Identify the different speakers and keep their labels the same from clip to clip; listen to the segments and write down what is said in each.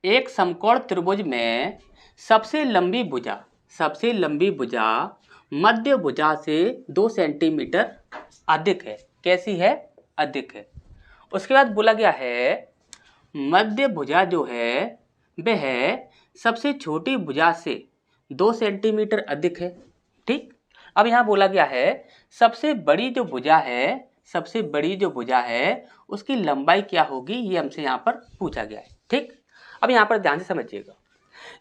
Speaker 1: एक समकोण त्रिभुज में सबसे लंबी भुजा मध्य भुजा से 2 सेंटीमीटर अधिक है। कैसी है? अधिक है। उसके बाद बोला गया है मध्य भुजा जो है वह सबसे छोटी भुजा से 2 सेंटीमीटर अधिक है। ठीक। अब यहाँ बोला गया है सबसे बड़ी जो भुजा है उसकी लंबाई क्या होगी, ये हमसे यहाँ पर पूछा गया है। ठीक। अब यहाँ पर ध्यान से समझिएगा,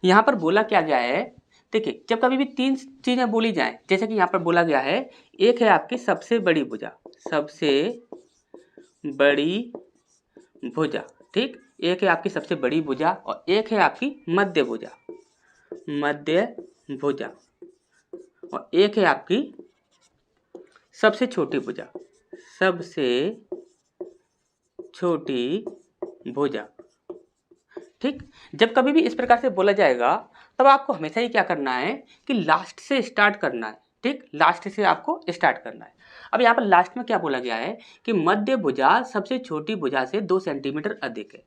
Speaker 1: यहाँ पर बोला क्या गया है। देखिए, जब कभी भी 3 चीजें बोली जाएं, जैसे कि यहाँ पर बोला गया है एक है आपकी सबसे बड़ी भुजा, ठीक। एक है आपकी सबसे बड़ी भुजा और एक है आपकी मध्य भुजा और एक है आपकी सबसे छोटी भुजा। ठीक। जब कभी भी इस प्रकार से बोला जाएगा तब आपको हमेशा ही क्या करना है कि लास्ट से स्टार्ट करना है। ठीक। लास्ट से आपको स्टार्ट करना है। अब यहाँ पर लास्ट में क्या बोला गया है कि मध्य भुजा सबसे छोटी भुजा से 2 सेंटीमीटर अधिक है।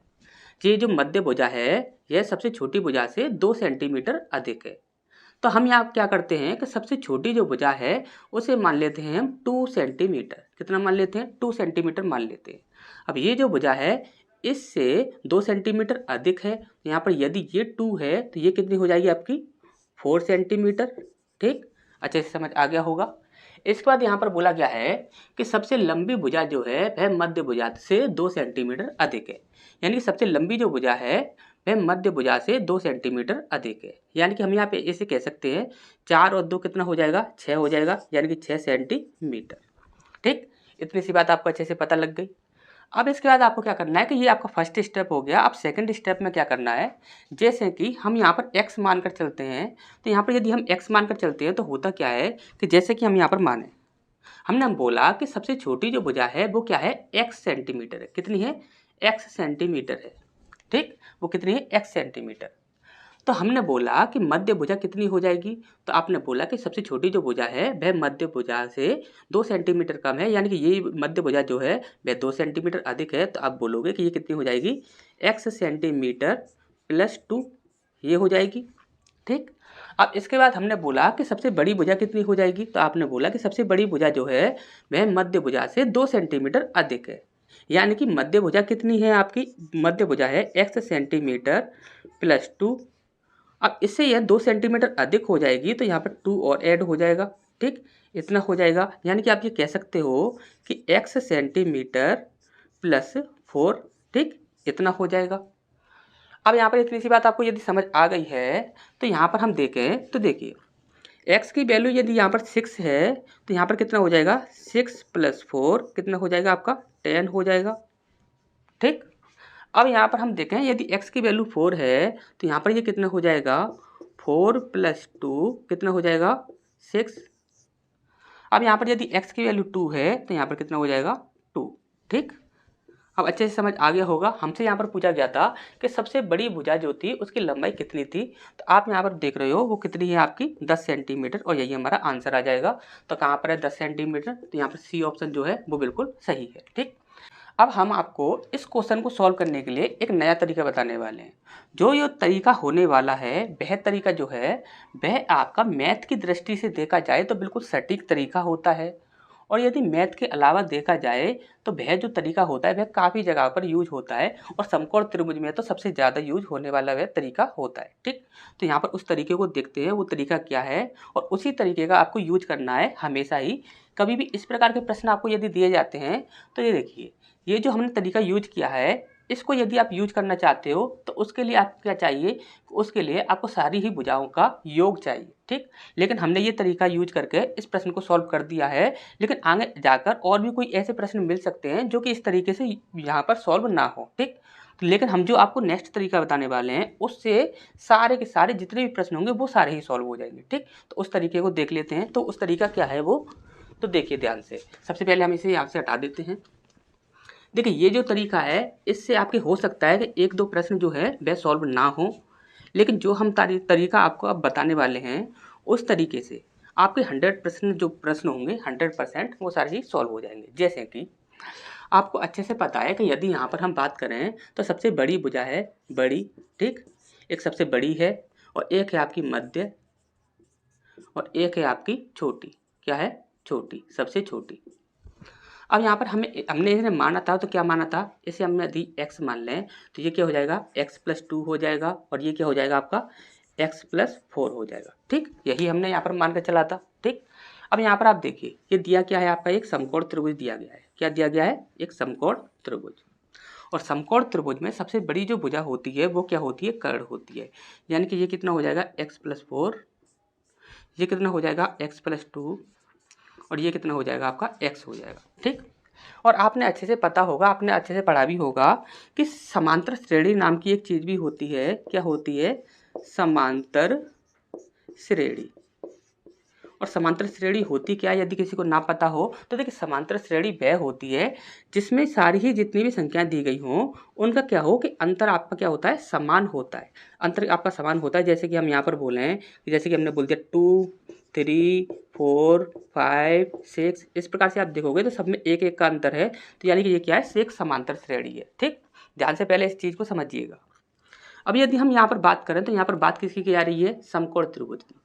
Speaker 1: ये जो मध्य भुजा है यह सबसे छोटी भुजा से 2 सेंटीमीटर अधिक है। तो हम यहाँ क्या करते हैं कि सबसे छोटी जो भुजा है उसे मान लेते हैं हम 2 सेंटीमीटर। कितना मान लेते हैं? 2 सेंटीमीटर मान लेते हैं। अब ये जो भुजा है इससे 2 सेंटीमीटर अधिक है। यहाँ पर यदि ये 2 है तो ये कितनी हो जाएगी आपकी? 4 सेंटीमीटर। ठीक। अच्छे से समझ आ गया होगा। इसके बाद यहाँ पर बोला गया है कि सबसे लंबी भुजा जो है वह मध्य भुजा से 2 सेंटीमीटर अधिक है। यानी कि सबसे लंबी जो भुजा है वह मध्य भुजा से 2 सेंटीमीटर अधिक है। यानी कि हम यहाँ पे ऐसे कह सकते हैं 4 और 2 कितना हो जाएगा? 6 हो जाएगा, यानी कि 6 सेंटीमीटर। ठीक। इतनी सी बात आपको अच्छे से पता लग गई। अब इसके बाद आपको क्या करना है कि ये आपका फर्स्ट स्टेप हो गया। अब सेकंड स्टेप में क्या करना है, जैसे कि हम यहाँ पर x मानकर चलते हैं, तो यहाँ पर यदि हम x मानकर चलते हैं तो होता क्या है कि जैसे कि हम यहाँ पर माने, हमने बोला कि सबसे छोटी जो भुजा है वो क्या है? x सेंटीमीटर है। कितनी है? x सेंटीमीटर है। ठीक। वो कितनी है? x centimetre. तो हमने बोला कि मध्य भुजा कितनी हो जाएगी, तो आपने बोला कि सबसे छोटी जो भुजा है वह मध्य भुजा से 2 सेंटीमीटर कम है, यानी कि ये मध्य भुजा जो है वह 2 सेंटीमीटर अधिक है। तो आप बोलोगे कि ये कितनी हो जाएगी? x सेंटीमीटर प्लस 2 ये हो जाएगी। ठीक। अब इसके बाद हमने बोला कि सबसे बड़ी भुजा कितनी हो जाएगी, तो आपने बोला कि सबसे बड़ी भुजा जो है वह मध्य भुजा से 2 सेंटीमीटर अधिक है। यानी कि मध्य भुजा कितनी है आपकी? मध्य भुजा है x सेंटीमीटर प्लस 2। अब इससे यह 2 सेंटीमीटर अधिक हो जाएगी तो यहाँ पर 2 और ऐड हो जाएगा। ठीक। इतना हो जाएगा। यानी कि आप ये कह सकते हो कि x सेंटीमीटर प्लस 4। ठीक। इतना हो जाएगा। अब यहाँ पर इतनी सी बात आपको यदि समझ आ गई है तो यहाँ पर हम देखें तो देखिए x की वैल्यू यदि यहाँ पर 6 है तो यहाँ पर कितना हो जाएगा? 6 प्लस 4 कितना हो जाएगा आपका? 10 हो जाएगा। ठीक। अब यहाँ पर हम देखें यदि x की वैल्यू 4 है तो यहाँ पर ये कितना हो जाएगा? 4 प्लस 2 कितना हो जाएगा? 6। अब यहाँ पर यदि x की वैल्यू 2 है तो यहाँ पर कितना हो जाएगा? 2। ठीक। अब अच्छे से समझ आ गया होगा। हमसे यहाँ पर पूछा गया था कि सबसे बड़ी भुजा जो थी उसकी लंबाई कितनी थी, तो आप यहाँ पर देख रहे हो वो कितनी है आपकी? 10 सेंटीमीटर और यही हमारा आंसर आ जाएगा। तो कहाँ पर है 10 सेंटीमीटर? तो यहाँ पर सी ऑप्शन जो है वो बिल्कुल सही है। ठीक। अब हम आपको इस क्वेश्चन को सॉल्व करने के लिए एक नया तरीका बताने वाले हैं। जो ये तरीका होने वाला है वह तरीका जो है वह आपका मैथ की दृष्टि से देखा जाए तो बिल्कुल सटीक तरीका होता है, और यदि मैथ के अलावा देखा जाए तो वह जो तरीका होता है वह काफ़ी जगह पर यूज होता है, और समकोण त्रिभुज में तो सबसे ज़्यादा यूज होने वाला वह तरीका होता है। ठीक। तो यहाँ पर उस तरीके को देखते हैं वो तरीका क्या है, और उसी तरीके का आपको यूज करना है हमेशा ही। कभी भी इस प्रकार के प्रश्न आपको यदि दिए जाते हैं तो ये देखिए, ये जो हमने तरीका यूज किया है इसको यदि आप यूज करना चाहते हो तो उसके लिए आपको क्या चाहिए? उसके लिए आपको सारी ही भुजाओं का योग चाहिए। ठीक। लेकिन हमने ये तरीका यूज करके इस प्रश्न को सॉल्व कर दिया है, लेकिन आगे जाकर और भी कोई ऐसे प्रश्न मिल सकते हैं जो कि इस तरीके से यहाँ पर सॉल्व ना हो। ठीक। तो लेकिन हम जो आपको नेक्स्ट तरीका बताने वाले हैं उससे सारे के सारे जितने भी प्रश्न होंगे वो सारे ही सॉल्व हो जाएंगे। ठीक। तो उस तरीके को देख लेते हैं। तो उस तरीका क्या है वो तो देखिए ध्यान से। सबसे पहले हम इसे यहाँ से हटा देते हैं। देखिए, ये जो तरीका है इससे आपके हो सकता है कि 1-2 प्रश्न जो है वह सॉल्व ना हो, लेकिन जो हम तरीका आपको अब बताने वाले हैं उस तरीके से आपके 100% जो प्रश्न होंगे 100% वो सारे ही सॉल्व हो जाएंगे। जैसे कि आपको अच्छे से पता है कि यदि यहाँ पर हम बात करें तो सबसे बड़ी भुजा है बड़ी, ठीक, एक सबसे बड़ी है और एक है आपकी मध्य और एक है आपकी छोटी, क्या है, छोटी, सबसे छोटी। अब यहाँ पर हमने इसे माना था, तो क्या माना था, इसे हमने यदि x मान लें तो ये क्या हो जाएगा, x+2 हो जाएगा और ये क्या हो जाएगा आपका x+4 हो जाएगा, ठीक, यही हमने यहाँ पर मान कर चला था, ठीक। अब यहाँ पर आप देखिए ये दिया क्या है आपका, एक समकोण त्रिभुज दिया गया है, क्या दिया गया है, एक समकोण त्रिभुज। और समकोण त्रिभुज में सबसे बड़ी जो भुजा होती है वो क्या होती है, कर्ण होती है, यानी कि ये कितना हो जाएगा x+4, ये कितना हो जाएगा x+2 और ये कितना हो जाएगा आपका x हो जाएगा, ठीक। और आपने अच्छे से पता होगा, आपने अच्छे से पढ़ा भी होगा कि समांतर श्रेणी नाम की एक चीज भी होती है, क्या होती है, समांतर श्रेणी। और समांतर श्रेणी होती क्या है, यदि किसी को ना पता हो तो देखिए, समांतर श्रेणी वह होती है जिसमें सारी ही जितनी भी संख्याएं दी गई हों उनका क्या हो कि अंतर आपका क्या होता है, समान होता है, अंतर आपका समान होता है। जैसे कि हम यहाँ पर बोले हैं कि जैसे कि हमने बोल दिया 2, 3, 4, 5, 6, इस प्रकार से आप देखोगे तो सब में एक एक का अंतर है, तो यानी कि ये क्या है, एक समांतर श्रेणी है, ठीक। ध्यान से पहले इस चीज़ को समझिएगा। अब यदि हम यहाँ पर बात करें तो यहाँ पर बात किसकी की जा रही है, समकोण त्रिभुज की।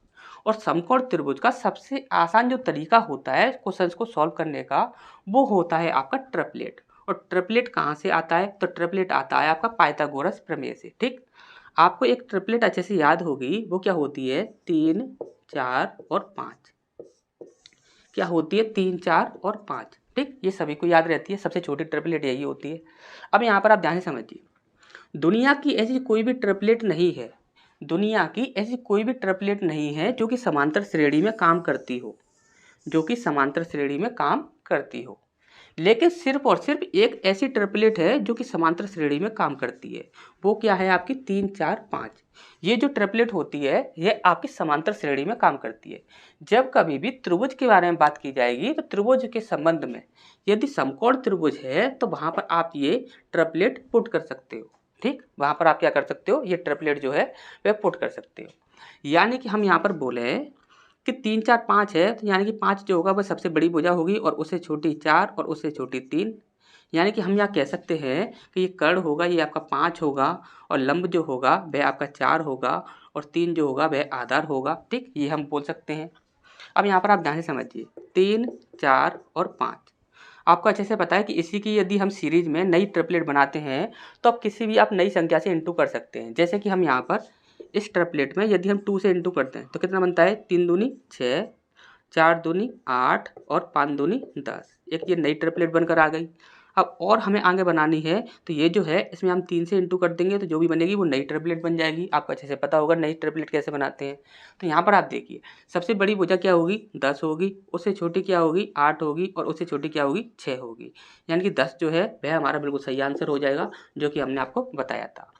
Speaker 1: और समकोण त्रिभुज का सबसे आसान जो तरीका होता है क्वेश्चंस को सॉल्व करने का, वो होता है आपका ट्रिपलेट। और ट्रिपलेट कहाँ से आता है, तो ट्रिपलेट आता है आपका पाइथागोरस प्रमेय से, ठीक। आपको एक ट्रिपलेट अच्छे से याद होगी, वो क्या होती है, 3, 4 और 5, क्या होती है, 3, 4 और 5, ठीक, ये सभी को याद रहती है, सबसे छोटी ट्रिपलेट यही होती है। अब यहाँ पर आप ध्यान से समझिए, दुनिया की ऐसी कोई भी ट्रिपलेट नहीं है, दुनिया की ऐसी कोई भी ट्रिपलेट नहीं है जो कि समांतर श्रेणी में काम करती हो, जो कि समांतर श्रेणी में काम करती हो। लेकिन सिर्फ और सिर्फ एक ऐसी ट्रिपलेट है जो कि समांतर श्रेणी में काम करती है, वो क्या है आपकी 3, 4, 5। ये जो ट्रिपलेट होती है ये आपकी समांतर श्रेणी में काम करती है। जब कभी भी त्रिभुज के बारे में बात की जाएगी तो त्रिभुज के संबंध में यदि समकोण त्रिभुज है तो वहां पर आप ये ट्रिपलेट पुट कर सकते हो, ठीक, वहां पर आप क्या कर सकते हो, ये ट्रिपलेट जो है वह पुट कर सकते हो। यानी कि हम यहाँ पर बोले कि 3, 4, 5 है, तो यानी कि 5 जो होगा वह सबसे बड़ी भुजा होगी और उससे छोटी 4 और उससे छोटी 3। यानी कि हम यहाँ कह सकते हैं कि ये कर्ण होगा, ये आपका 5 होगा और लंब जो होगा वह आपका 4 होगा और 3 जो होगा वह आधार होगा, ठीक, ये हम बोल सकते हैं। अब यहाँ पर आप ध्यान से समझिए, 3, 4 और 5 आपको अच्छे से पता है कि इसी की यदि हम सीरीज में नई ट्रिपलेट बनाते हैं तो आप किसी भी आप नई संख्या से इंटू कर सकते हैं। जैसे कि हम यहाँ पर इस ट्रिपलेट में यदि हम 2 से इंटू करते हैं तो कितना बनता है, 3 दूनी 6, 4 दूनी 8 और 5 दूनी 10, एक ये नई ट्रिपलेट बनकर आ गई। अब और हमें आगे बनानी है तो ये जो है इसमें हम 3 से इंटू कर देंगे तो जो भी बनेगी वो नई ट्रिपलेट बन जाएगी। आपको अच्छे से पता होगा नई ट्रिपलेट कैसे बनाते हैं। तो यहाँ पर आप देखिए, सबसे बड़ी भुजा क्या होगी, 10 होगी, उससे छोटी क्या होगी, 8 होगी और उससे छोटी क्या होगी, 6 होगी। यानी कि 10 जो है वह हमारा बिल्कुल सही आंसर हो जाएगा, जो कि हमने आपको बताया था।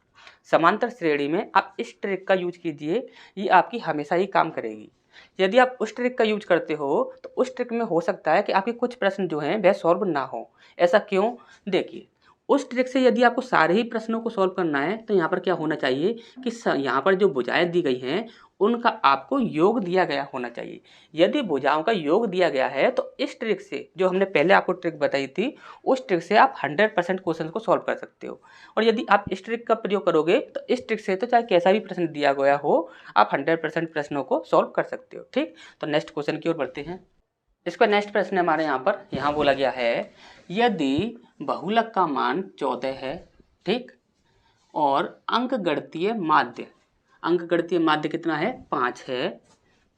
Speaker 1: समांतर श्रेणी में आप इस ट्रिक का यूज कीजिए, ये आपकी हमेशा ही काम करेगी। यदि आप उस ट्रिक का यूज करते हो तो उस ट्रिक में हो सकता है कि आपके कुछ प्रश्न जो हैं वह सॉल्व ना हो। ऐसा क्यों, देखिए, उस ट्रिक से यदि आपको सारे ही प्रश्नों को सॉल्व करना है तो यहाँ पर क्या होना चाहिए कि यहाँ पर जो भुजाएं दी गई हैं उनका आपको योग दिया गया होना चाहिए। यदि भुजाओं का योग दिया गया है तो इस ट्रिक से, जो हमने पहले आपको ट्रिक बताई थी, उस ट्रिक से आप 100% क्वेश्चन को सॉल्व कर सकते हो। और यदि आप इस ट्रिक का प्रयोग करोगे तो इस ट्रिक से तो चाहे कैसा भी प्रश्न दिया गया हो आप 100% प्रश्नों को सॉल्व कर सकते हो, ठीक। तो नेक्स्ट क्वेश्चन की ओर बढ़ते हैं। इसका नेक्स्ट प्रश्न हमारे यहाँ बोला गया है, यदि बहुलक का मान 14 है, ठीक, और अंकगणितीय माध्य कितना है, 5 है,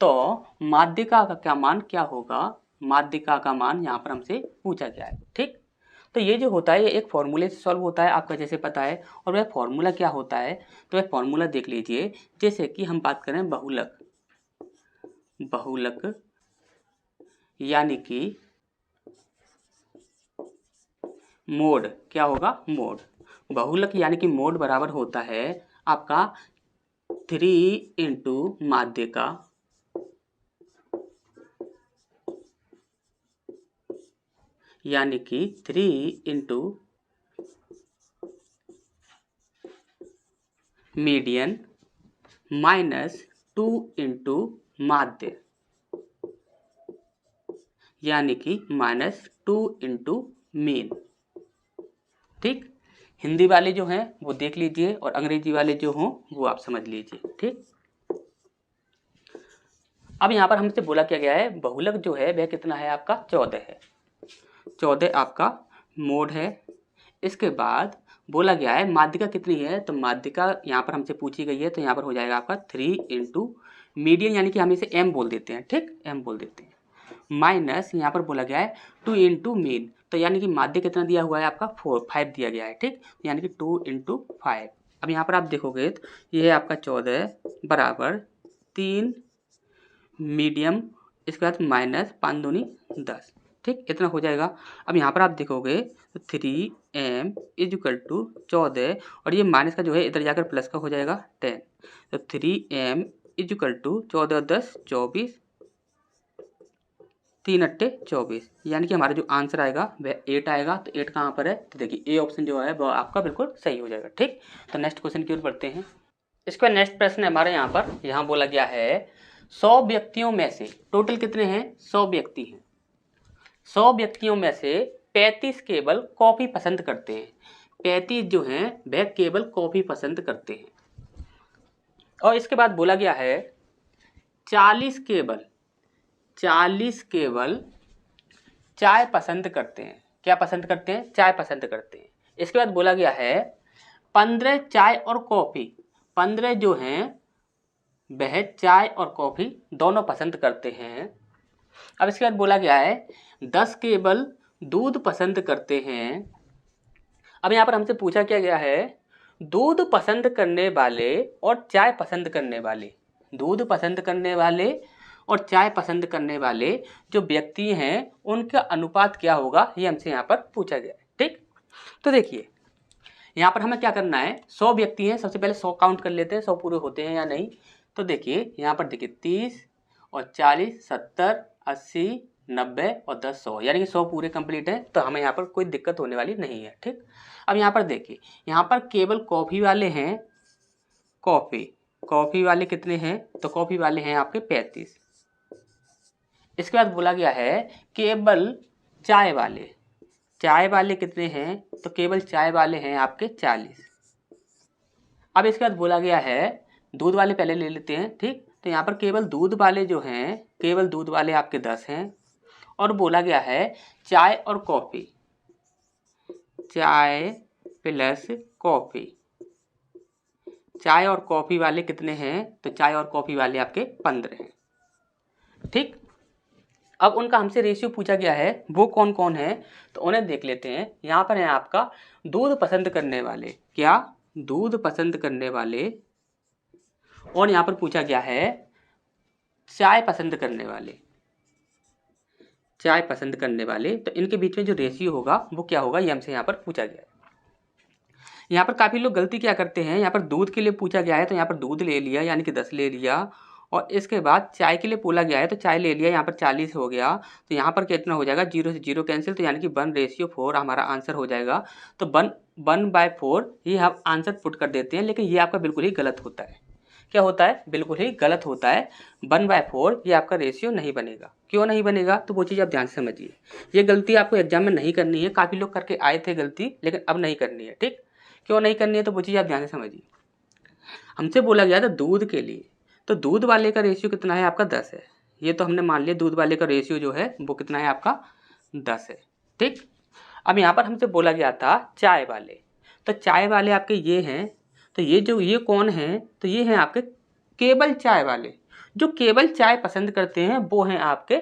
Speaker 1: तो माध्यिका का क्या मान क्या होगा, माध्यिका का मान यहाँ पर हमसे पूछा गया है, ठीक। तो ये जो होता है ये एक फॉर्मूले से सॉल्व होता है, आपका जैसे पता है। और वह फॉर्मूला क्या होता है, तो वह फॉर्मूला देख लीजिए। जैसे कि हम बात करें बहुलक यानी कि मोड, क्या होगा, मोड, बहुलक यानी कि मोड बराबर होता है आपका 3 इंटू माध्यिका यानी कि 3 इंटू मीडियन माइनस 2 इंटू माध्य यानी कि -2 इंटू मीन। ठीक। हिंदी वाले जो हैं वो देख लीजिए और अंग्रेजी वाले जो हों वो आप समझ लीजिए। ठीक। अब यहाँ पर हमसे बोला क्या गया है, बहुलक जो है वह कितना है आपका 14 है। 14 आपका मोड है। इसके बाद बोला गया है माध्यिका कितनी है, तो माध्यिका यहाँ पर हमसे पूछी गई है, तो यहाँ पर हो जाएगा आपका 3 इंटू मीडियन, यानी कि हम इसे m बोल देते हैं। ठीक, m बोल देते हैं, माइनस यहाँ पर बोला गया है 2 इंटू मीन, तो यानी कि माध्य कितना दिया हुआ है आपका 5 दिया गया है। ठीक, यानी कि 2 इंटू 5। अब यहाँ पर आप देखोगे तो ये है आपका 14 बराबर 3 मीडियम, इसके बाद माइनस 5 दूनी 10। ठीक, इतना हो जाएगा। अब यहाँ पर आप देखोगे तो 3m इक्वल टू 14 और ये माइनस का जो है इधर जाकर प्लस का हो जाएगा 10, तो 3m इक्वल टू 14 और 10 24, 3 अट्टे 24, यानी कि हमारा जो आंसर आएगा वह 8 आएगा। तो 8 कहाँ पर है, तो देखिए ए ऑप्शन जो है वह आपका बिल्कुल सही हो जाएगा। ठीक, तो नेक्स्ट क्वेश्चन की ओर बढ़ते हैं। इसका नेक्स्ट प्रश्न हमारे यहाँ बोला गया है 100 व्यक्तियों में से टोटल कितने हैं, 100 व्यक्ति हैं। 100 व्यक्तियों में से 35 केवल कॉफी पसंद करते हैं। 35 जो हैं वह केवल कॉफी पसंद करते हैं। और इसके बाद बोला गया है 40 केवल चाय पसंद करते हैं। क्या पसंद करते हैं, चाय पसंद करते हैं। इसके बाद बोला गया है 15 चाय और कॉफी, 15 जो हैं वह चाय और कॉफी दोनों पसंद करते हैं। अब इसके बाद बोला गया है 10 केवल दूध पसंद करते हैं। अब यहाँ पर हमसे पूछा क्या गया है, दूध पसंद करने वाले और चाय पसंद करने वाले, दूध पसंद करने वाले और चाय पसंद करने वाले जो व्यक्ति हैं उनका अनुपात क्या होगा, ये हमसे यहाँ पर पूछा गया है। ठीक, तो देखिए यहाँ पर हमें क्या करना है, 100 व्यक्ति हैं, सबसे पहले 100 काउंट कर लेते हैं 100 पूरे होते हैं या नहीं। तो देखिए यहाँ पर देखिए 30 और 40 70 80 90 और 10 100, यानी कि 100 पूरे कंप्लीट है, तो हमें यहाँ पर कोई दिक्कत होने वाली नहीं है। ठीक, अब यहाँ पर देखिए यहाँ पर केवल कॉफ़ी वाले हैं, कॉफ़ी वाले कितने हैं, तो कॉफ़ी वाले हैं आपके 35। इसके बाद बोला गया है केवल चाय वाले कितने हैं, तो केवल चाय वाले हैं आपके 40। अब इसके बाद बोला गया है दूध वाले पहले ले लेते हैं। ठीक, तो यहाँ पर केवल दूध वाले जो हैं, केवल दूध वाले आपके 10 हैं। और बोला गया है चाय और कॉफ़ी, चाय प्लस कॉफ़ी, चाय और कॉफ़ी वाले कितने हैं, तो चाय और कॉफ़ी वाले आपके 15 हैं। ठीक, अब उनका हमसे रेशियो पूछा गया है, वो कौन कौन है, तो उन्हें देख लेते हैं। यहाँ पर है आपका दूध पसंद करने वाले, क्या दूध पसंद करने वाले, और यहाँ पर पूछा गया है चाय पसंद करने वाले, चाय पसंद करने वाले। तो इनके बीच में जो रेशियो होगा वो क्या होगा, ये हमसे यहाँ पर पूछा गया है। यहाँ पर काफ़ी लोग गलती क्या करते हैं, यहाँ पर दूध के लिए पूछा गया है तो यहाँ पर दूध ले लिया यानी कि 10 ले लिया, और इसके बाद चाय के लिए बोला गया है तो चाय ले लिया, यहाँ पर 40 हो गया। तो यहाँ पर कितना हो जाएगा, 0 से 0 कैंसिल, तो यानी कि 1:4 हमारा आंसर हो जाएगा। तो 1/4 ये हम आंसर पुट कर देते हैं, लेकिन ये आपका बिल्कुल ही गलत होता है। क्या होता है, बिल्कुल ही गलत होता है। 1/4 ये आपका रेशियो नहीं बनेगा। क्यों नहीं बनेगा, तो वो चीज़ आप ध्यान से समझिए। ये गलती आपको एग्जाम में नहीं करनी है, काफ़ी लोग करके आए थे गलती, लेकिन अब नहीं करनी है। ठीक, क्यों नहीं करनी है, तो वो चीज़ आप ध्यान से समझिए। हमसे बोला गया था दूध के लिए, तो दूध वाले का रेशियो कितना है आपका 10 है। ये तो हमने मान लिया दूध वाले का रेशियो जो है वो कितना है आपका 10 है। ठीक, अब यहाँ पर हमसे बोला गया था चाय वाले, तो चाय वाले आपके ये हैं, तो ये कौन हैं, तो ये हैं आपके केवल चाय वाले, जो केवल चाय पसंद करते हैं वो हैं आपके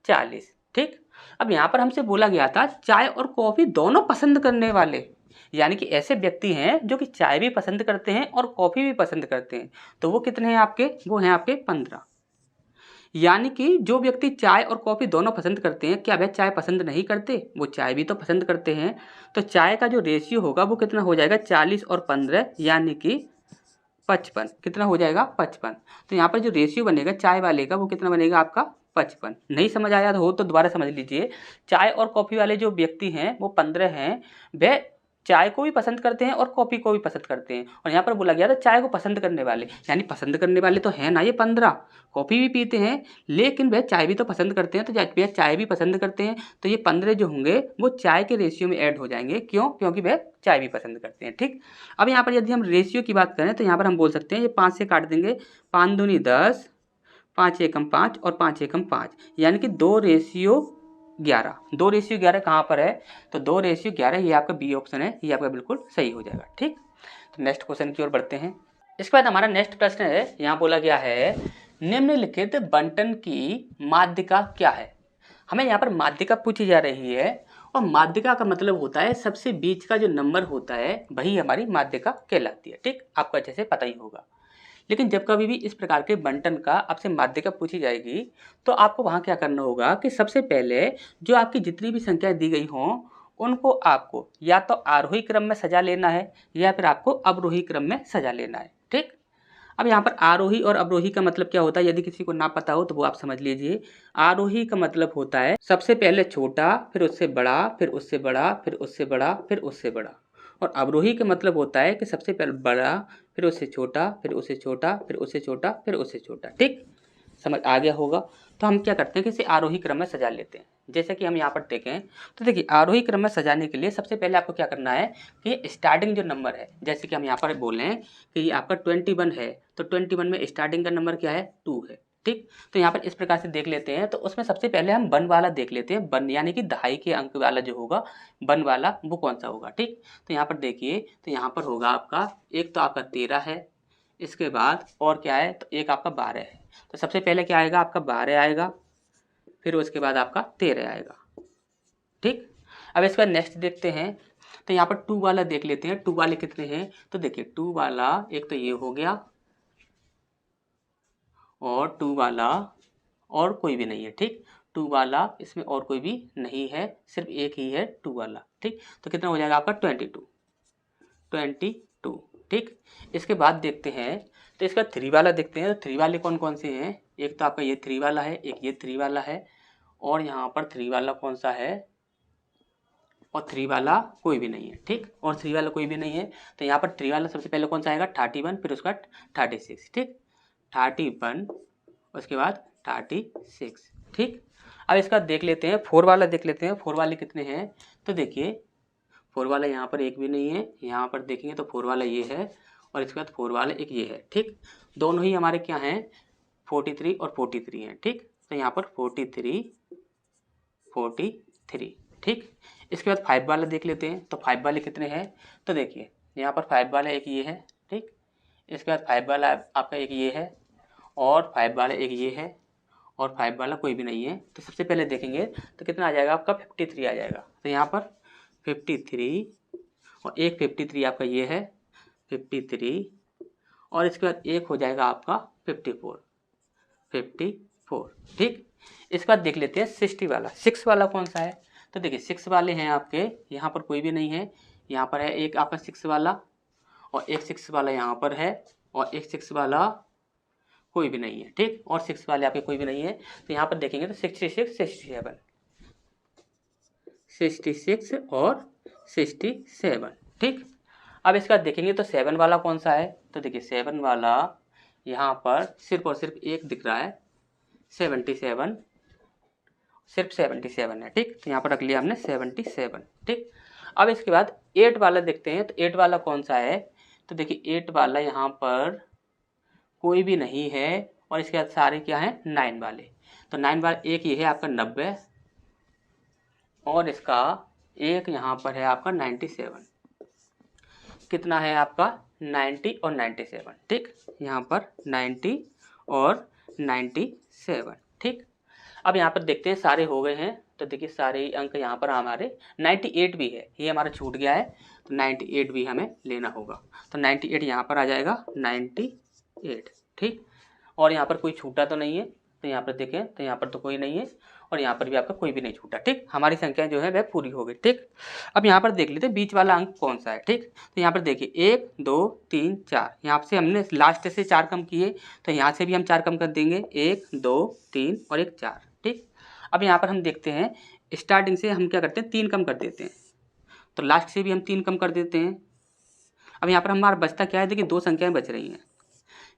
Speaker 1: 40। ठीक, अब यहाँ पर हमसे बोला गया था चाय और कॉफ़ी दोनों पसंद करने वाले, यानी कि ऐसे व्यक्ति हैं जो कि चाय भी पसंद करते हैं और कॉफ़ी भी पसंद करते हैं, तो वो कितने हैं आपके, वो हैं आपके 15। यानी कि जो व्यक्ति चाय और कॉफ़ी दोनों पसंद करते हैं, क्या वह चाय पसंद नहीं करते, वो चाय भी तो पसंद करते हैं। तो चाय का जो रेशियो होगा वो कितना हो जाएगा, 40 और 15 यानी कि 55। कितना हो जाएगा, 55। तो यहाँ पर जो रेशियो बनेगा चाय वाले का वो कितना बनेगा आपका 55। नहीं समझ आया हो तो दोबारा समझ लीजिए। चाय और कॉफ़ी वाले जो व्यक्ति हैं वो 15 हैं, वह चाय को भी पसंद करते हैं और कॉफ़ी को भी पसंद करते हैं। और यहाँ पर बोला गया था चाय को पसंद करने वाले, यानी पसंद करने वाले तो हैं ना ये 15, कॉफ़ी भी पीते हैं लेकिन वह चाय भी तो पसंद करते हैं, तो भैया चाय भी पसंद करते हैं, तो ये 15 जो होंगे वो चाय के रेशियो में ऐड हो जाएंगे। क्यों? क्योंकि वह चाय भी पसंद करते हैं। ठीक, अब यहाँ पर यदि हम रेशियो की बात करें तो यहाँ पर हम बोल सकते हैं ये 5 से काट देंगे, 5 दूनी 10, 5 एकम 5 और 5 एकम 5, यानी कि 2:11। 2:11 कहाँ पर है? तो 2:11 ये आपका बी ऑप्शन है, ये आपका बिल्कुल सही हो जाएगा। ठीक, तो नेक्स्ट क्वेश्चन की ओर बढ़ते हैं। इसके बाद हमारा नेक्स्ट प्रश्न है, यहाँ बोला गया है निम्नलिखित बंटन की माध्यिका क्या है। हमें यहाँ पर माध्यिका पूछी जा रही है और माध्यिका का मतलब होता है सबसे बीच का जो नंबर होता है वही हमारी माध्यिका कहलाती है। ठीक, आपको अच्छे से पता ही होगा। लेकिन जब कभी भी इस प्रकार के बंटन का आपसे माध्यिका पूछी जाएगी तो आपको वहाँ क्या करना होगा कि सबसे पहले जो आपकी जितनी भी संख्याएं दी गई हों उनको आपको या तो आरोही क्रम में सजा लेना है या फिर आपको अवरोही क्रम में सजा लेना है। ठीक, अब यहाँ पर आरोही और अवरोही का मतलब क्या होता है, यदि किसी को ना पता हो तो वो आप समझ लीजिए। आरोही का मतलब होता है सबसे पहले छोटा, फिर उससे बड़ा, फिर उससे बड़ा, फिर उससे बड़ा, फिर उससे बड़ा। और अवरोही का मतलब होता है कि सबसे पहले बड़ा, फिर उससे छोटा, फिर उससे छोटा, फिर उससे छोटा, फिर उससे छोटा। ठीक, समझ आ गया होगा। तो हम क्या करते हैं कि इसे आरोही क्रम में सजा लेते हैं। जैसे कि हम यहाँ पर देखें तो देखिए आरोही क्रम में सजाने के लिए सबसे पहले आपको क्या करना है कि स्टार्टिंग जो नंबर है, जैसे कि हम यहाँ पर बोलें कि ये आपका 21 है तो 21 में स्टार्टिंग का नंबर क्या है? 2 है। ठीक, तो यहाँ पर इस प्रकार से देख लेते हैं। तो उसमें सबसे पहले हम वन वाला देख लेते हैं, वन यानी कि दहाई के अंक वाला जो होगा वन वाला वो कौन सा होगा। ठीक, तो यहाँ पर देखिए तो यहाँ पर होगा आपका एक तो आपका 13 है, इसके बाद और क्या है तो एक आपका 12 है। तो सबसे पहले क्या आएगा? आपका 12 आएगा, फिर उसके बाद आपका 13 आएगा। ठीक, अब इसका नेक्स्ट देखते हैं तो यहाँ पर 2 वाला देख लेते हैं। 2 वाले कितने हैं? तो देखिए 2 वाला एक तो ये हो गया और 2 वाला और कोई भी नहीं है। ठीक, 2 वाला इसमें और कोई भी नहीं है, सिर्फ एक ही है 2 वाला। ठीक, तो कितना हो जाएगा आपका 22। ठीक, इसके बाद देखते हैं तो इसका 3 वाला देखते हैं। तो 3 वाले कौन कौन से हैं? एक तो आपका ये 3 वाला है, एक ये 3 वाला है और यहाँ पर 3 वाला कौन सा है और 3 वाला कोई भी नहीं है। ठीक, और 3 वाला कोई भी नहीं है तो यहाँ पर 3 वाला सबसे पहले कौन सा आएगा? 31, फिर उसका 36। ठीक, 31 उसके बाद 36। ठीक, अब इसका देख लेते हैं 4 वाला देख लेते हैं। 4 वाले कितने हैं? तो देखिए 4 वाला यहाँ पर एक भी नहीं है, यहाँ पर देखेंगे तो 4 वाला ये है और इसके बाद 4 वाला एक ये है। ठीक, दोनों ही हमारे क्या हैं? 43 और 43 हैं। ठीक, तो यहाँ पर 43। ठीक, इसके बाद 5 वाला देख लेते हैं। तो 5 वाले कितने हैं? तो देखिए यहाँ पर 5 वाला एक ये है। ठीक, इसके बाद 5 वाला आपका एक ये है और 5 वाला एक ये है और 5 वाला कोई भी नहीं है। तो सबसे पहले देखेंगे तो कितना आ जाएगा आपका? 53 आ जाएगा। तो यहाँ पर 53 और एक 53 आपका ये है 53 और इसके बाद एक हो जाएगा आपका 54। ठीक, इसके बाद देख लेते हैं 60 वाला। 6 वाला कौन सा है? तो देखिए 6 वाले हैं आपके, यहाँ पर कोई भी नहीं है, यहाँ पर है एक आपका 6 वाला और एक 6 वाला यहाँ पर है और एक 6 वाला कोई भी नहीं है। ठीक, और 6 वाले आपके कोई भी नहीं है। तो यहाँ पर देखेंगे तो 66, 66 और 67। ठीक, अब इसका देखेंगे तो 7 वाला कौन सा है? तो देखिए 7 वाला यहाँ पर सिर्फ और सिर्फ एक दिख रहा है 77, सिर्फ 77 है। ठीक, तो यहाँ पर रख लिया हमने 77। ठीक, अब इसके बाद 8 वाला देखते हैं। तो 8 वाला कौन सा है? तो देखिए 8 वाला यहाँ पर कोई भी नहीं है और इसके बाद सारे क्या हैं? 9 वाले। तो 9 वाला एक ये है आपका 90 और इसका एक यहाँ पर है आपका 97। कितना है आपका? 90 और 97। ठीक, यहाँ पर 90 और 97। ठीक, अब यहाँ पर देखते हैं सारे हो गए हैं। तो देखिए सारे अंक यहाँ पर हमारे 98 भी है, ये हमारा छूट गया है तो 98 भी हमें लेना होगा। तो 98 यहाँ पर आ जाएगा 98। ठीक, और यहाँ पर कोई छूटा तो नहीं है, तो यहाँ पर देखें तो यहाँ पर तो कोई नहीं है और यहाँ पर भी आपका कोई भी नहीं छूटा। ठीक, हमारी संख्या जो है वह पूरी हो गई। ठीक, अब यहाँ पर देख लेते हैं बीच वाला अंक कौन सा है। ठीक, तो यहाँ पर देखिए 1 2 3 4, यहाँ से हमने लास्ट से 4 कम किए तो यहाँ से भी हम 4 कम कर देंगे, 1 2 3 और एक 4। ठीक, अब यहाँ पर हम देखते हैं स्टार्टिंग से हम क्या करते हैं 3 कम कर देते हैं। तो लास्ट से भी हम 3 कम कर देते हैं। अब यहाँ पर हमारा बचता क्या है, देखिए 2 संख्याएं बच रही हैं।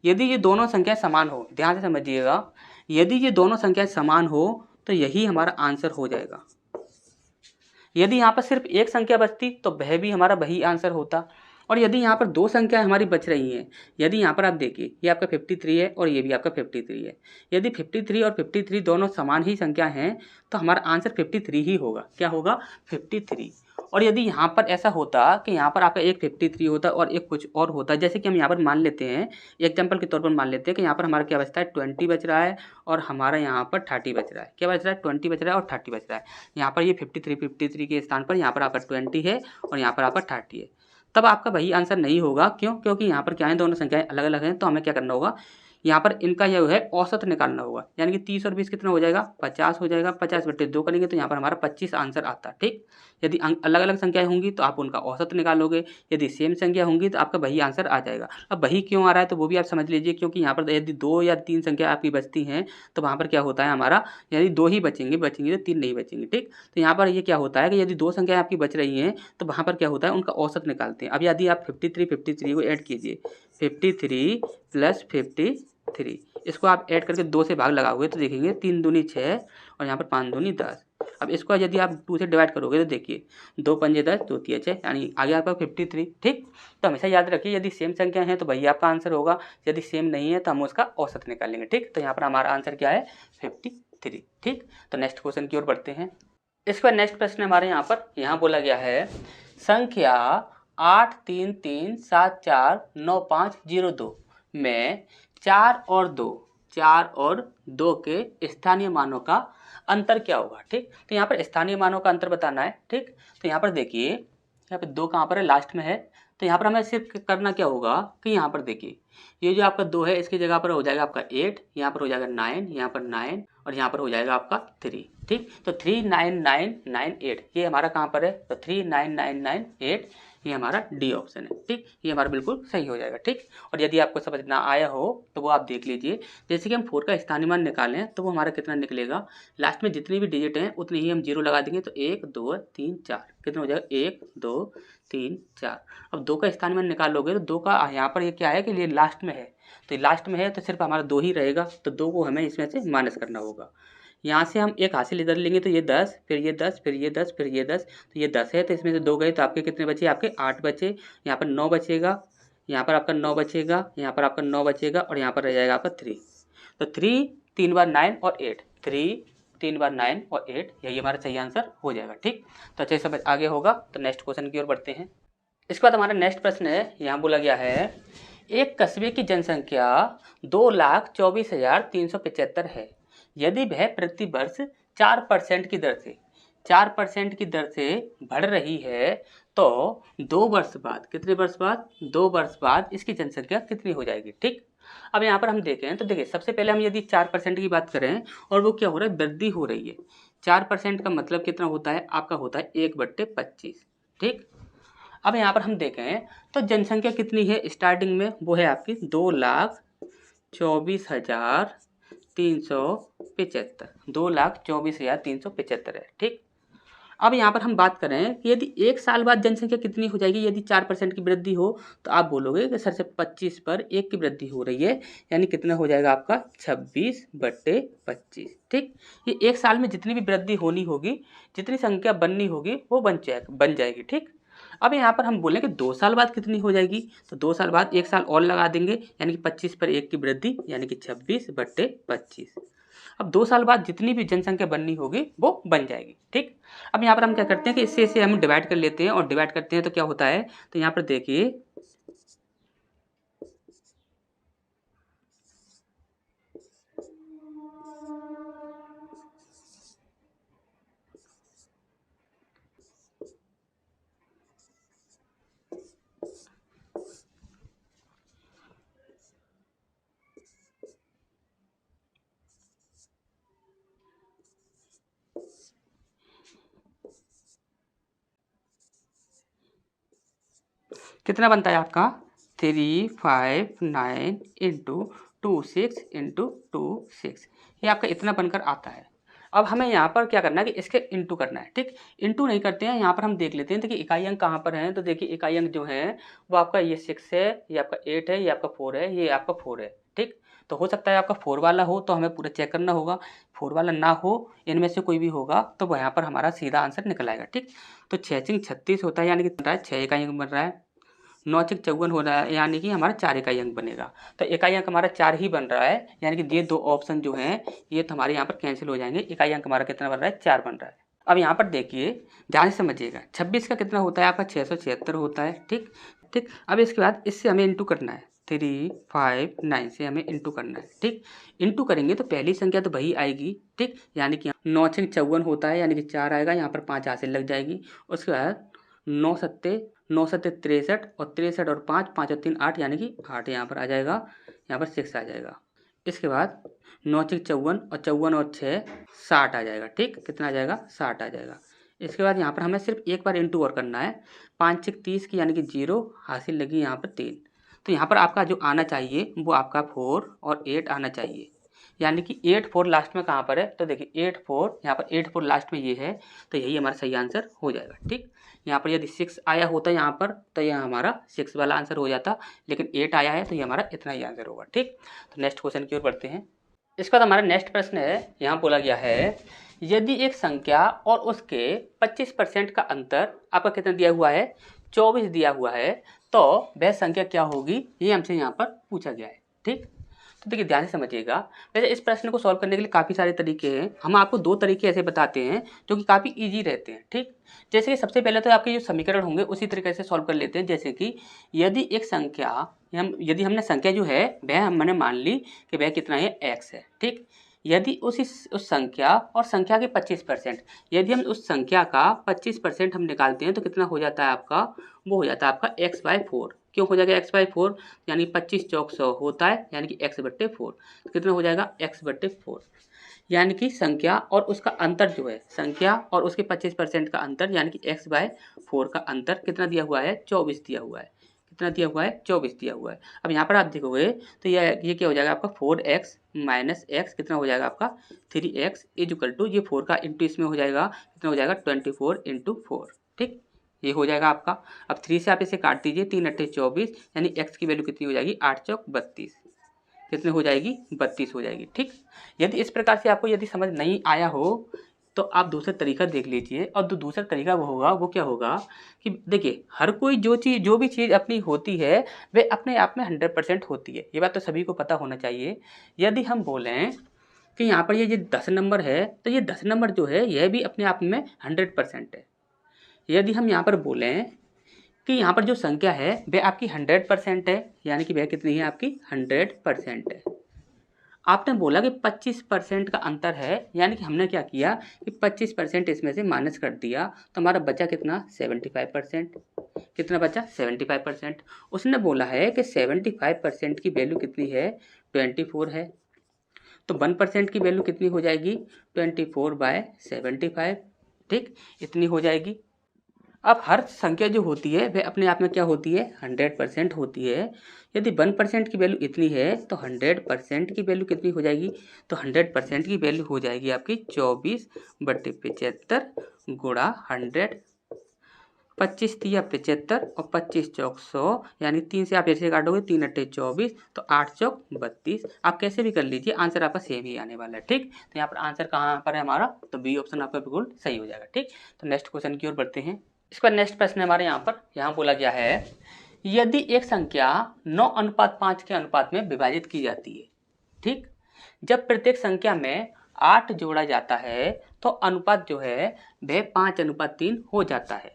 Speaker 1: यदि ये दोनों संख्याएं समान हो, ध्यान से समझिएगा, यदि ये दोनों संख्याएं समान हो तो यही हमारा आंसर हो जाएगा। यदि यहाँ पर सिर्फ एक संख्या बचती तो वह भी हमारा वही आंसर होता। और यदि यहाँ पर 2 संख्याएं हमारी बच रही हैं, यदि यहाँ पर आप देखिए ये आपका 53 है और ये भी आपका 53 है, यदि 53 और 53 दोनों समान ही संख्या हैं तो हमारा आंसर 53 ही होगा। क्या होगा, 53। और यदि यहाँ पर ऐसा होता कि यहाँ पर आपका एक 53 होता और एक कुछ और होता, जैसे कि हम यहाँ पर मान लेते हैं, एग्जाम्पल के तौर पर मान लेते हैं कि यहाँ पर हमारा क्या बचता है, 20 बच रहा है और हमारा यहाँ पर 30 बच रहा है। क्या बच रहा है, 20 बच रहा है और 30 बच रहा है। यहाँ पर ये 53 के स्थान पर यहाँ पर आपका 20 है और यहाँ पर आपका 30 है। तब आपका वही आंसर नहीं होगा। क्यों, क्योंकि यहाँ पर क्या है, दोनों संख्याएं अलग अलग हैं। तो हमें क्या करना होगा, यहाँ पर इनका यह है औसत निकालना होगा। यानी कि 30 और 20 कितना हो जाएगा, 50 हो जाएगा। 50/2 करेंगे तो यहाँ पर हमारा 25 आंसर आता है। ठीक, यदि अलग अलग संख्याएं होंगी तो आप उनका औसत निकालोगे, यदि सेम संख्या होंगी तो आपका वही आंसर आ जाएगा। अब वही क्यों आ रहा है तो वो भी आप समझ लीजिए, क्योंकि यहाँ पर यदि 2 या 3 संख्या आपकी बचती हैं तो वहाँ पर क्या होता है हमारा, यदि 2 ही बचेंगे तो 3 नहीं बचेंगे। ठीक, तो यहाँ पर ये क्या होता है कि यदि 2 संख्या आपकी बच रही हैं तो वहाँ पर क्या होता है, उनका औसत निकालते हैं। अब यदि आप 53 को ऐड कीजिए, 53 + 53, इसको आप ऐड करके 2 से भाग लगाओगे तो देखेंगे 3 दूनी 6 और यहाँ पर 5 दूनी 10। अब इसको यदि आप 2 से डिवाइड करोगे तो देखिए 2 पंजे 10, 2 तिया 6, यानी आगे आपका 53। ठीक, तो हमेशा याद रखिए यदि सेम संख्या है तो वही आपका आंसर होगा, यदि सेम नहीं है तो हम उसका औसत निकालेंगे। ठीक, तो यहाँ पर हमारा आंसर क्या है, 53। ठीक, तो नेक्स्ट क्वेश्चन की ओर बढ़ते हैं। इसके बाद नेक्स्ट प्रश्न हमारे यहाँ बोला गया है, संख्या 833749502 में 4 और 2 के स्थानीय मानों का अंतर क्या होगा। ठीक, तो यहाँ पर स्थानीय मानों का अंतर बताना है। ठीक, तो यहाँ पर देखिए, यहाँ पर 2 कहाँ पर है, लास्ट में है। तो यहाँ पर हमें सिर्फ करना क्या होगा कि यहाँ पर देखिए ये जो आपका 2 है इसकी जगह पर हो जाएगा आपका 8, यहाँ पर हो जाएगा 9, यहाँ पर 9 और यहाँ पर हो जाएगा आपका 3। ठीक, तो 39998 ये हमारा कहाँ पर है, तो 39998 ये हमारा डी ऑप्शन है। ठीक, ये हमारा बिल्कुल सही हो जाएगा। ठीक, और यदि आपको समझ ना आया हो तो वो आप देख लीजिए, जैसे कि हम 4 का स्थानीय मान निकालें तो वो हमारा कितना निकलेगा, लास्ट में जितनी भी डिजिट हैं उतनी ही हम 0 लगा देंगे तो 1 2 3 4 कितना हो जाएगा, 1 2 3 4। अब 2 का स्थानीय मान निकालोगे तो 2 का यहाँ पर ये क्या है कि ये लास्ट में है, तो लास्ट में है तो सिर्फ हमारा 2 ही रहेगा, तो 2 को हमें इसमें से माइनस करना होगा। यहाँ से हम एक हासिल इधर लेंगे तो ये 10, फिर ये 10, फिर ये 10, फिर ये 10, तो ये 10 है तो इसमें से 2 गए तो आपके कितने बचे, आपके 8 बचे। यहाँ पर 9 बचेगा, यहाँ पर आपका 9 बचेगा, यहाँ पर आपका 9 बचेगा और यहाँ पर रह जाएगा आपका 3। तो 3 3 बार 9 और 8, 3 3 बार 9 और 8, यही हमारा सही आंसर हो जाएगा। ठीक, तो अच्छे से आगे होगा। तो नेक्स्ट क्वेश्चन की ओर बढ़ते हैं। इसके बाद हमारा नेक्स्ट प्रश्न है, यहाँ बोला गया है, एक कस्बे की जनसंख्या 2,24,375 है। यदि वह प्रति वर्ष 4% की दर से बढ़ रही है तो 2 वर्ष बाद, कितने वर्ष बाद, 2 वर्ष बाद इसकी जनसंख्या कितनी हो जाएगी। ठीक, अब यहाँ पर हम देखें तो देखिए सबसे पहले हम यदि 4% की बात करें और वो क्या हो रहा है, वृद्धि हो रही है। 4% का मतलब कितना होता है, आपका होता है 1/25। ठीक, अब यहाँ पर हम देखें तो जनसंख्या कितनी है स्टार्टिंग में, वो है आपकी 2,24,375, 2,24,375 है। ठीक, अब यहाँ पर हम बात करें कि यदि 1 साल बाद जनसंख्या कितनी हो जाएगी, यदि 4% की वृद्धि हो तो आप बोलोगे कि सर से 25 पर 1 की वृद्धि हो रही है, यानी कितना हो जाएगा आपका 26/25। ठीक, ये 1 साल में जितनी भी वृद्धि होनी होगी, जितनी संख्या बननी होगी वो बन जाएगी। ठीक, अब यहाँ पर हम बोलें कि 2 साल बाद कितनी हो जाएगी, तो 2 साल बाद 1 साल और लगा देंगे, यानी कि 25 पर 1 की वृद्धि, यानी कि 26/25। अब 2 साल बाद जितनी भी जनसंख्या बननी होगी वो बन जाएगी। ठीक, अब यहाँ पर हम क्या करते हैं कि इससे हम डिवाइड कर लेते हैं और डिवाइड करते हैं तो क्या होता है, तो यहाँ पर देखिए कितना बनता है आपका 359 × 26 × 26, ये आपका इतना बनकर आता है। अब हमें यहाँ पर क्या करना है कि इसके इंटू करना है, ठीक। इंटू नहीं करते हैं, यहाँ पर हम देख लेते हैं। देखिए इकाई अंक कहाँ पर है, तो देखिए इकाई अंक जो है वो आपका ये 6 है, ये आपका 8 है, ये आपका 4 है, ये आपका 4 है, ठीक। तो हो सकता है आपका 4 वाला हो, तो हमें पूरा चेक करना होगा। 4 वाला ना हो, इनमें से कोई भी होगा, तो यहाँ पर हमारा सीधा आंसर निकल आएगा, ठीक। तो 6 36 होता है, यानी कि 6 इकाई अंक बन रहा है। 9 54 हो रहा है, यानी कि हमारा 4 इकाई अंक बनेगा। तो इकाई अंक हमारा 4 ही बन रहा है, यानी कि ये 2 ऑप्शन जो हैं ये तो हमारे यहाँ पर कैंसिल हो जाएंगे। इकाई अंक हमारा कितना बन रहा है, 4 बन रहा है। अब यहाँ पर देखिए ध्यान से समझिएगा, 26 का कितना होता है आपका 676 होता है, ठीक ठीक। अब इसके बाद इससे हमें इंटू करना है, 3 5 9 से हमें इंटू करना है, ठीक। इंटू करेंगे तो पहली संख्या तो वही आएगी, ठीक, यानी कि 9 6 54 होता है, यानी कि 4 आएगा, यहाँ पर 5 हासिल लग जाएगी। उसके बाद 9 सत्ते 63 और 63 और 5 5 और 3 8, यानी कि 8 यहाँ पर आ जाएगा, यहाँ पर 6 आ जाएगा। इसके बाद 9 6 54 और 54 और 6 60 आ जाएगा, ठीक। कितना आ जाएगा, 60 आ जाएगा। इसके बाद यहाँ पर हमें सिर्फ एक बार इंटू और करना है, 5 6 30 की, यानी कि 0 हासिल लगी यहाँ पर 3। तो यहाँ पर आपका जो आना चाहिए वो आपका 4 और 8 आना चाहिए, यानी कि 8 4 लास्ट में कहाँ पर है, तो देखिए 8 4 यहाँ पर 8 4 लास्ट में ये है, तो यही हमारा सही आंसर हो जाएगा, ठीक। यहाँ पर यदि 6 आया होता यहाँ पर तो यह हमारा 6 वाला आंसर हो जाता, लेकिन 8 आया है तो ये हमारा इतना ही आंसर होगा, ठीक। तो नेक्स्ट क्वेश्चन की ओर बढ़ते हैं। इसका हमारा नेक्स्ट प्रश्न है, यहाँ बोला गया है यदि एक संख्या और उसके 25% का अंतर आपका कितना दिया हुआ है, 24 दिया हुआ है, तो वह संख्या क्या होगी, ये हमसे यहाँ पर पूछा गया है, ठीक। तो देखिए ध्यान से समझिएगा, वैसे इस प्रश्न को सॉल्व करने के लिए काफ़ी सारे तरीके हैं। हम आपको 2 तरीके ऐसे बताते हैं जो कि काफ़ी इजी रहते हैं, ठीक। जैसे कि सबसे पहले तो आपके जो समीकरण होंगे उसी तरीके से सॉल्व कर लेते हैं। जैसे कि यदि एक संख्या यदि हमने संख्या जो है वह हमने मान ली कि वह कितना है, x है, ठीक। यदि उस संख्या और संख्या के 25%, यदि हम उस संख्या का 25% हम निकालते हैं तो कितना हो जाता है आपका, वो हो जाता है आपका x/4। क्यों हो जाएगा x/4, यानी 25 चौक 100 होता है, यानी कि x/4। कितना हो जाएगा, x/4, यानी कि संख्या और उसका अंतर जो है, संख्या और उसके 25% का अंतर, यानी कि x/4 का अंतर कितना दिया हुआ है, 24 दिया हुआ है। कितना दिया हुआ है, 24 दिया हुआ है। अब यहाँ पर आप देखोगे तो ये क्या हो जाएगा आपका 4x माइनस x, कितना हो जाएगा आपका 3x इक्वल टू, ये 4 का इंटू इसमें हो जाएगा, कितना हो जाएगा 24 × 4, ठीक। ये हो जाएगा आपका। अब 3 से आप इसे काट दीजिए, 3 8 24, यानी x की वैल्यू कितनी हो जाएगी, 8 चौक 32, कितनी हो जाएगी, 32 हो जाएगी, ठीक। यदि इस प्रकार से आपको यदि समझ नहीं आया हो तो आप दूसरा तरीका देख लीजिए, और जो दूसरा तरीका वो होगा, वो क्या होगा कि देखिए हर कोई जो भी चीज़ अपनी होती है वह अपने आप में 100% होती है, ये बात तो सभी को पता होना चाहिए। यदि हम बोलें कि यहाँ पर ये 10 नंबर है, तो ये 10 नंबर जो है यह भी अपने आप में 100% है। यदि हम यहाँ पर बोलें कि यहाँ पर जो संख्या है वह आपकी 100% है, यानी कि वह कितनी है, आपकी 100% है। आपने बोला कि 25% का अंतर है, यानी कि हमने क्या किया कि 25% इसमें से माइनस कर दिया, तो हमारा बचा कितना, 75%। कितना बचा, 75%। उसने बोला है कि 75% की वैल्यू कितनी है, 24 है, तो 1% की वैल्यू कितनी हो जाएगी, 24/75, ठीक, इतनी हो जाएगी। अब हर संख्या जो होती है वह अपने आप में क्या होती है, 100% होती है। यदि 1% की वैल्यू इतनी है तो 100% की वैल्यू कितनी हो जाएगी, तो 100% की वैल्यू हो जाएगी आपकी 24/75 गुणा 100, 25 तिया 75 और 25 चौक 100, यानी 3 से आप ऐसे काटोगे, 3 8 24, तो 8 चौक 32। आप कैसे भी कर लीजिए, आंसर आपका सेम ही आने वाला है, ठीक। तो यहाँ पर आंसर कहाँ पर है हमारा, तो बी ऑप्शन आपका बिल्कुल सही हो जाएगा, ठीक। तो नेक्स्ट क्वेश्चन की ओर बढ़ते हैं। इसका नेक्स्ट प्रश्न हमारे यहाँ बोला गया है यदि एक संख्या 9:5 के अनुपात में विभाजित की जाती है, ठीक, जब प्रत्येक संख्या में 8 जोड़ा जाता है तो अनुपात जो है वह 5:3 हो जाता है।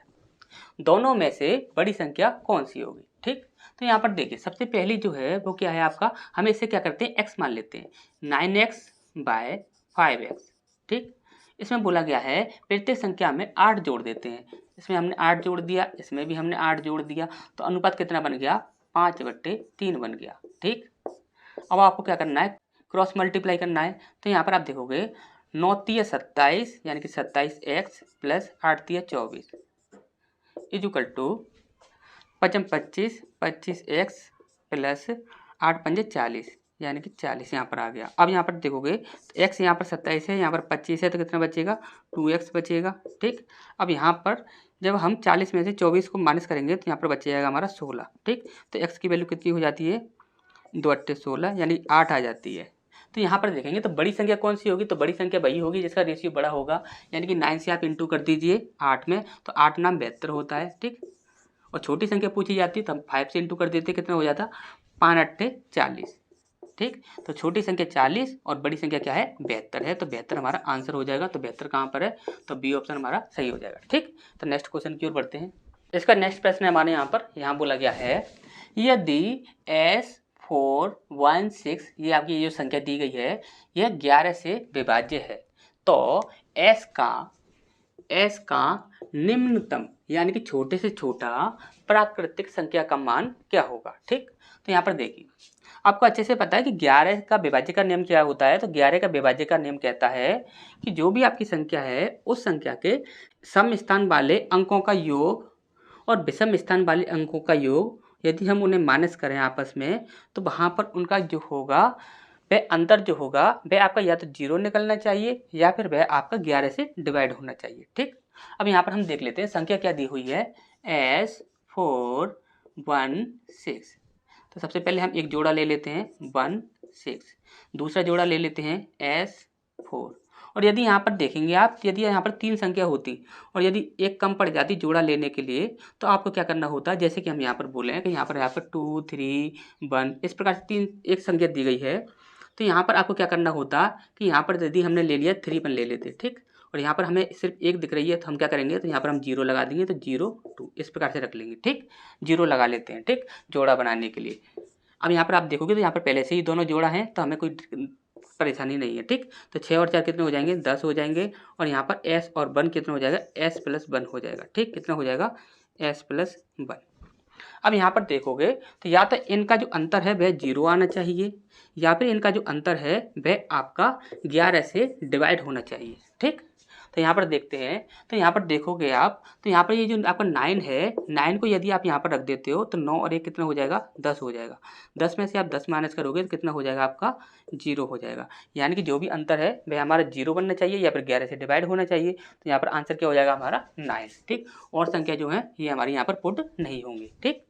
Speaker 1: दोनों में से बड़ी संख्या कौन सी होगी, ठीक। तो यहाँ पर देखिए सबसे पहली जो है वो क्या है आपका, हम इसे क्या करते हैं, x मान लेते हैं, 9x/5x, ठीक। इसमें बोला गया है प्रत्येक संख्या में 8 जोड़ देते हैं, इसमें हमने 8 जोड़ दिया, इसमें भी हमने 8 जोड़ दिया, तो अनुपात कितना बन गया, 5/3 बन गया, ठीक। अब आपको क्या करना है, क्रॉस मल्टीप्लाई करना है। तो यहाँ पर आप देखोगे 9 तिया 27, यानी कि 27x प्लस 8 तिया 24 इक्वल टू 5 25 25x प्लस 8 पंजे 40, यानी कि 40 यहाँ पर आ गया। अब यहाँ पर देखोगे तो x यहाँ पर 27 है, यहाँ पर 25 है, तो कितना बचेगा 2x बचेगा। ठीक, अब यहाँ पर जब हम 40 में से 24 को माइनस करेंगे तो यहाँ पर बच जाएगा हमारा 16। ठीक, तो x की वैल्यू कितनी हो जाती है 2 अट्ठे 16 यानी 8 आ जाती है। तो यहाँ पर देखेंगे तो बड़ी संख्या कौन सी होगी, तो बड़ी संख्या वही होगी जिसका रेशियो बड़ा होगा, यानी कि 9 से आप इंटू कर दीजिए 8 में, तो 8 नाम 72 होता है। ठीक, और छोटी संख्या पूछी जाती है तो हम 5 से इंटू कर देते, कितना हो जाता 5 अट्ठे 40। ठीक, तो छोटी संख्या 40 और बड़ी संख्या क्या है 72 है, तो 72 हमारा आंसर हो जाएगा। तो 72 कहाँ पर है, तो बी ऑप्शन हमारा सही हो जाएगा। ठीक, तो नेक्स्ट क्वेश्चन की ओर बढ़ते हैं। इसका नेक्स्ट प्रश्न हमारे यहाँ बोला गया है, यदि S416 ये आपकी जो संख्या दी गई है यह 11 से विभाज्य है, तो S का निम्नतम यानी कि छोटे से छोटा प्राकृतिक संख्या का मान क्या होगा। ठीक, तो यहाँ पर देखिए आपको अच्छे से पता है कि 11 का विभाज्य का नियम क्या होता है। तो 11 का विभाज्य का नियम कहता है कि जो भी आपकी संख्या है उस संख्या के सम स्थान वाले अंकों का योग और विषम स्थान वाले अंकों का योग यदि हम उन्हें माइनस करें आपस में, तो वहाँ पर उनका जो होगा वह अंतर जो होगा वह आपका या तो 0 निकलना चाहिए या फिर वह आपका 11 से डिवाइड होना चाहिए। ठीक, अब यहाँ पर हम देख लेते हैं संख्या क्या दी हुई है S416। तो सबसे पहले हम एक जोड़ा ले लेते हैं 16, दूसरा जोड़ा ले लेते हैं S4। और यदि यहाँ पर देखेंगे आप, यदि यहाँ पर 3 संख्या होती और यदि एक कम पड़ जाती जोड़ा लेने के लिए, तो आपको क्या करना होता है, जैसे कि हम यहाँ पर बोले हैं कि यहाँ पर 2 3 1 इस प्रकार से 3 एक संख्या दी गई है, तो यहाँ पर आपको क्या करना होता कि यहाँ पर यदि हमने ले लिया 3 1 ले लेते। ठीक, और यहाँ पर हमें सिर्फ एक दिख रही है तो हम क्या करेंगे, तो यहाँ पर हम 0 लगा देंगे, तो 0 2 इस प्रकार से रख लेंगे। ठीक, 0 लगा लेते हैं। ठीक, जोड़ा बनाने के लिए। अब यहाँ पर आप देखोगे तो यहाँ पर पहले से ही दोनों जोड़ा हैं तो हमें कोई परेशानी नहीं है। ठीक, तो 6 और 4 कितने हो जाएंगे 10 हो जाएंगे, और यहाँ पर S और 1 कितना हो जाएगा S+1 हो जाएगा। ठीक, कितना हो जाएगा S+1। अब यहाँ पर देखोगे तो या तो इनका जो अंतर है वह 0 आना चाहिए या फिर इनका जो अंतर है वह आपका 11 से डिवाइड होना चाहिए। ठीक, तो यहाँ पर देखते हैं, तो यहाँ पर देखोगे आप तो यहाँ पर ये जो आपका 9 है, 9 को यदि आप यहाँ पर रख देते हो तो 9 और 1 कितना हो जाएगा 10 हो जाएगा। 10 में से आप 10 माइनस करोगे तो कितना हो जाएगा आपका 0 हो जाएगा, यानी कि जो भी अंतर है वह हमारा 0 बनना चाहिए या फिर 11 से डिवाइड होना चाहिए। तो यहाँ पर आंसर क्या हो जाएगा हमारा 9। ठीक, और संख्या जो है ये हमारी यहाँ पर पुट नहीं होंगी। ठीक।